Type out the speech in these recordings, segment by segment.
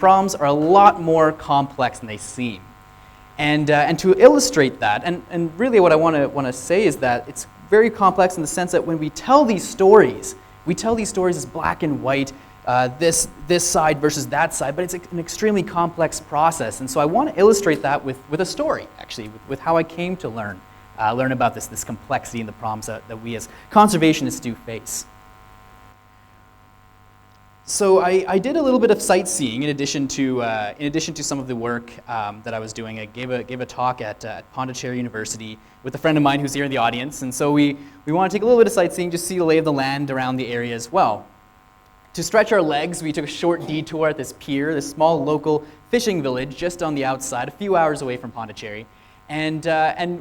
problems are a lot more complex than they seem. And to illustrate that, and really what I want to say is that it's very complex in the sense that when we tell these stories as black and white, this side versus that side, but it's an extremely complex process. And so I want to illustrate that with a story, actually, with how I came to learn about this complexity and the problems that we as conservationists do face. So I did a little bit of sightseeing in addition to some of the work that I was doing. I gave a talk at Pondicherry University with a friend of mine who's here in the audience, and so we want to take a little bit of sightseeing, just see the lay of the land around the area as well. To stretch our legs, we took a short detour at this pier, this small local fishing village just on the outside, a few hours away from Pondicherry, and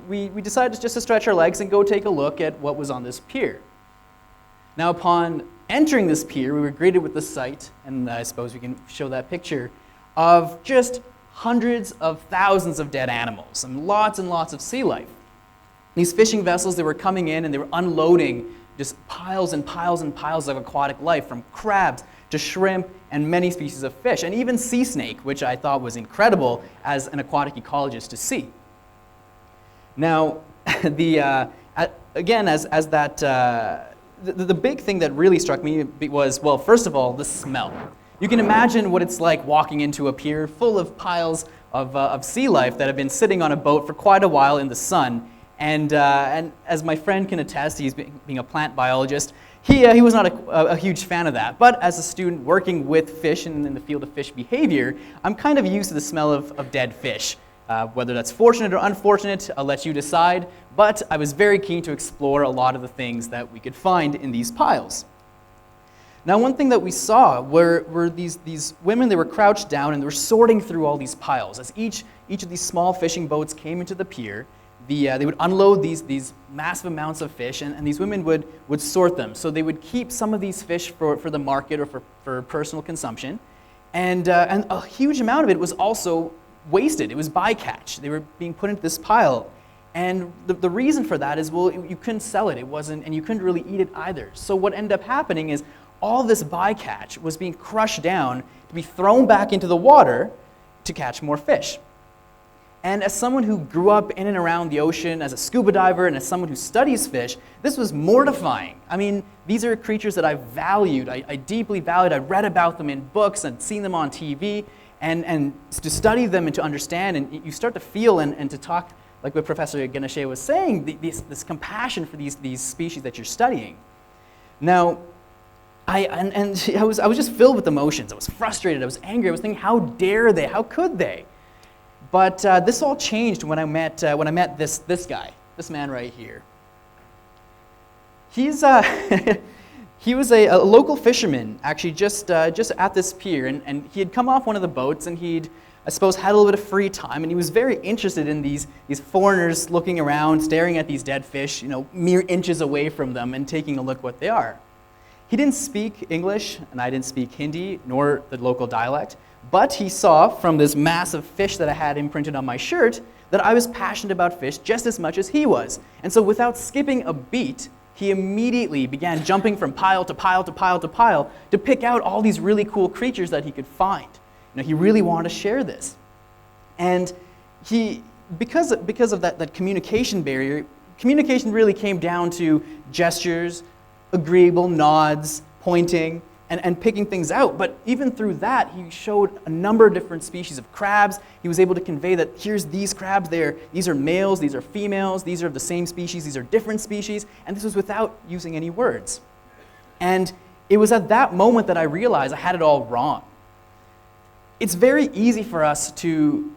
we decided just to stretch our legs and go take a look at what was on this pier. Now, upon entering this pier, we were greeted with the sight, and I suppose we can show that picture, of just hundreds of thousands of dead animals and lots of sea life. These fishing vessels, they were coming in and they were unloading just piles and piles and piles of aquatic life, from crabs to shrimp and many species of fish, and even sea snake, which I thought was incredible as an aquatic ecologist to see. Now, the big thing that really struck me was, well, first of all, the smell. You can imagine what it's like walking into a pier full of piles of sea life that have been sitting on a boat for quite a while in the sun. And as my friend can attest, he's being a plant biologist, he was not a huge fan of that. But as a student working with fish and in the field of fish behavior, I'm kind of used to the smell of dead fish. Whether that's fortunate or unfortunate, I'll let you decide. But I was very keen to explore a lot of the things that we could find in these piles. Now, one thing that we saw were these women. They were crouched down and they were sorting through all these piles. As each of these small fishing boats came into the pier, they would unload these massive amounts of fish, and these women would sort them. So they would keep some of these fish for the market or for personal consumption, and a huge amount of it was also wasted. It was bycatch. They were being put into this pile. And the reason for that is, well, you couldn't sell it. It wasn't, and you couldn't really eat it either. So what ended up happening is all this bycatch was being crushed down to be thrown back into the water to catch more fish. And as someone who grew up in and around the ocean, as a scuba diver, and as someone who studies fish, this was mortifying. I mean, these are creatures that I valued. I deeply valued. I read about them in books. I'd seen them on TV. And to study them and to understand, and you start to feel and to talk, like what Professor Ganeshe was saying, this compassion for these species that you're studying. Now, I was just filled with emotions. I was frustrated. I was angry. I was thinking, how dare they? How could they? But this all changed when I met this guy, this man right here. He was a local fisherman, actually, just at this pier, and he had come off one of the boats, and he'd, I suppose, had a little bit of free time, and he was very interested in these foreigners looking around, staring at these dead fish, mere inches away from them, and taking a look what they are. He didn't speak English, and I didn't speak Hindi, nor the local dialect, but he saw from this massive fish that I had imprinted on my shirt that I was passionate about fish just as much as he was. And so without skipping a beat, he immediately began jumping from pile to pile to pile to pile to pick out all these really cool creatures that he could find. He really wanted to share this. And because of that communication barrier, communication really came down to gestures, agreeable nods, pointing, and picking things out. But even through that, he showed a number of different species of crabs. He was able to convey that here's these crabs, these are males, these are females, these are of the same species, these are different species, and this was without using any words. And it was at that moment that I realized I had it all wrong. It's very easy for us to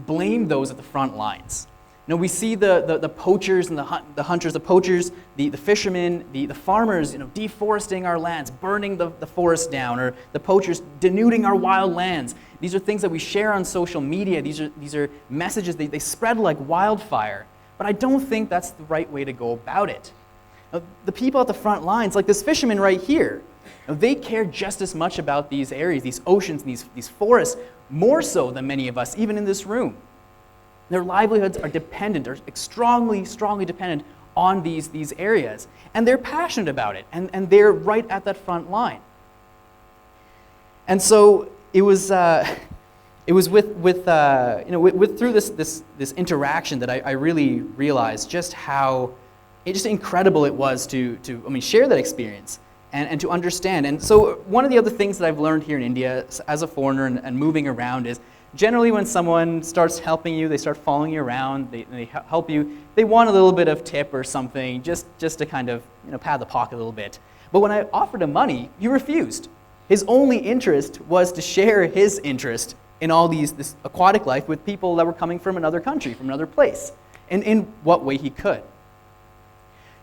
blame those at the front lines. We see the poachers and the hunters, the poachers, the fishermen, the farmers, deforesting our lands, burning the forest down, or the poachers denuding our wild lands. These are things that we share on social media. These are messages, they spread like wildfire. But I don't think that's the right way to go about it. The people at the front lines, like this fisherman right here, they care just as much about these areas, these oceans, these forests, more so than many of us, even in this room. Their livelihoods are strongly dependent on these areas. And they're passionate about it, and they're right at that front line. And so it was through this interaction that I really realized just how incredible it was to share that experience and to understand. And so one of the other things that I've learned here in India as a foreigner and moving around is generally when someone starts helping you, they start following you around, they help you, they want a little bit of tip or something just to kind of pad the pocket a little bit. But when I offered him money, he refused. His only interest was to share his interest in all this aquatic life with people that were coming from another country, from another place, and in what way he could.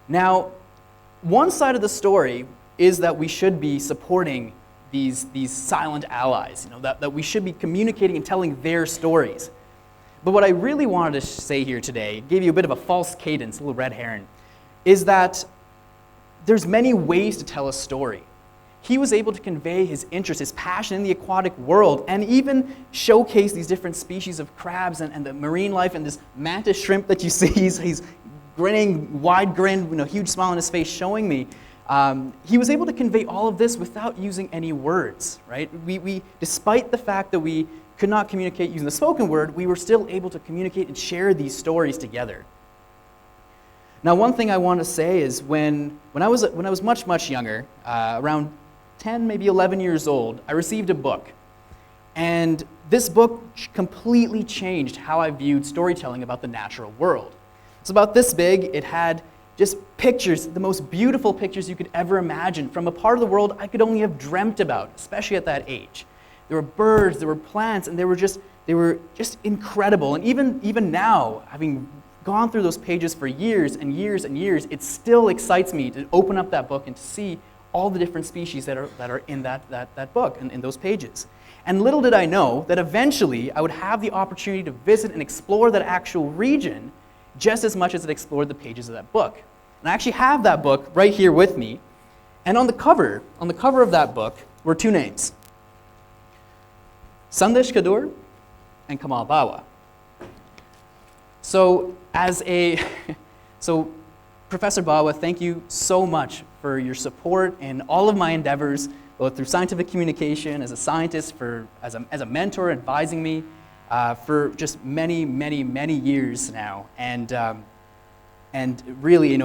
Now, one side of the story is that we should be supporting these silent allies, that we should be communicating and telling their stories. But what I really wanted to say here today, give you a bit of a false cadence, a little red herring, is that there's many ways to tell a story. He was able to convey his interest, his passion in the aquatic world, and even showcase these different species of crabs and the marine life and this mantis shrimp that you see. He's grinning, wide grin, huge smile on his face, showing me. He was able to convey all of this without using any words, right? We, despite the fact that we could not communicate using the spoken word, we were still able to communicate and share these stories together. Now, one thing I want to say is when I was much younger, around 10, maybe 11 years old, I received a book. And this book completely changed how I viewed storytelling about the natural world. It's about this big. It had just pictures, the most beautiful pictures you could ever imagine from a part of the world I could only have dreamt about, especially at that age. There were birds, there were plants, and they were just incredible. And even now, having gone through those pages for years and years and years, it still excites me to open up that book and to see all the different species that are in that book and in those pages. And little did I know that eventually I would have the opportunity to visit and explore that actual region just as much as it explored the pages of that book. And I actually have that book right here with me. And on the cover of that book were two names: Sandesh Kadur and Kamal Bawa. So Professor Bawa, thank you so much for your support in all of my endeavors, both through scientific communication, as a scientist, as a mentor advising me for just many, many, many years now. And really,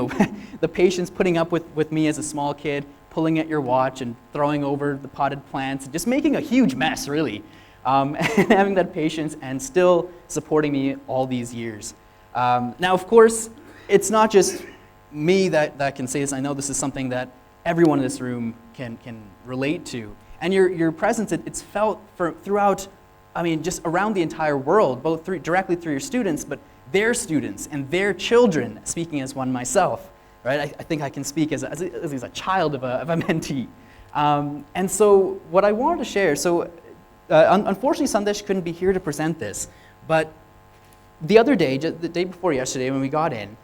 the patience putting up with me as a small kid, pulling at your watch and throwing over the potted plants, just making a huge mess, really. And having that patience and still supporting me all these years. Now, of course, it's not just me that can say this. I know this is something that everyone in this room can relate to. And your presence, it's felt throughout, just around the entire world, both directly through your students, but their students and their children, speaking as one myself, right? I think I can speak as a child of a mentee. And so what I wanted to share, unfortunately Sandesh couldn't be here to present this, but the other day, the day before yesterday when we got in,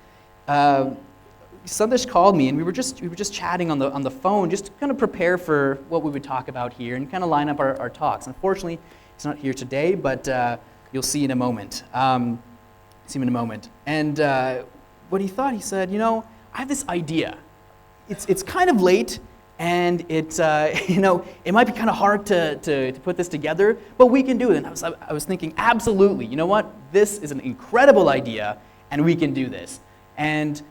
Sandesh called me and we were just chatting on the phone, just to kind of prepare for what we would talk about here and kind of line up our talks. Unfortunately, he's not here today, but you'll see in a moment. See him in a moment. And what he thought, he said, I have this idea. It's kind of late, and it might be kind of hard to put this together, but we can do it. And I was thinking, absolutely. You know what? This is an incredible idea, and we can do this. And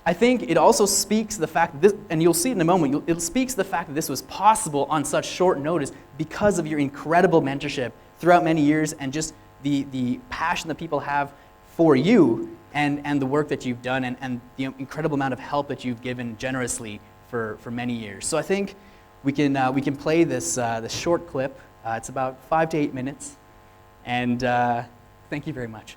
I think it also speaks to the fact that this, and you'll see it in a moment, it speaks to the fact that this was possible on such short notice because of your incredible mentorship throughout many years and just the passion that people have for you and the work that you've done and the incredible amount of help that you've given generously for many years. So I think we can play this short clip. It's about 5 to 8 minutes, and thank you very much.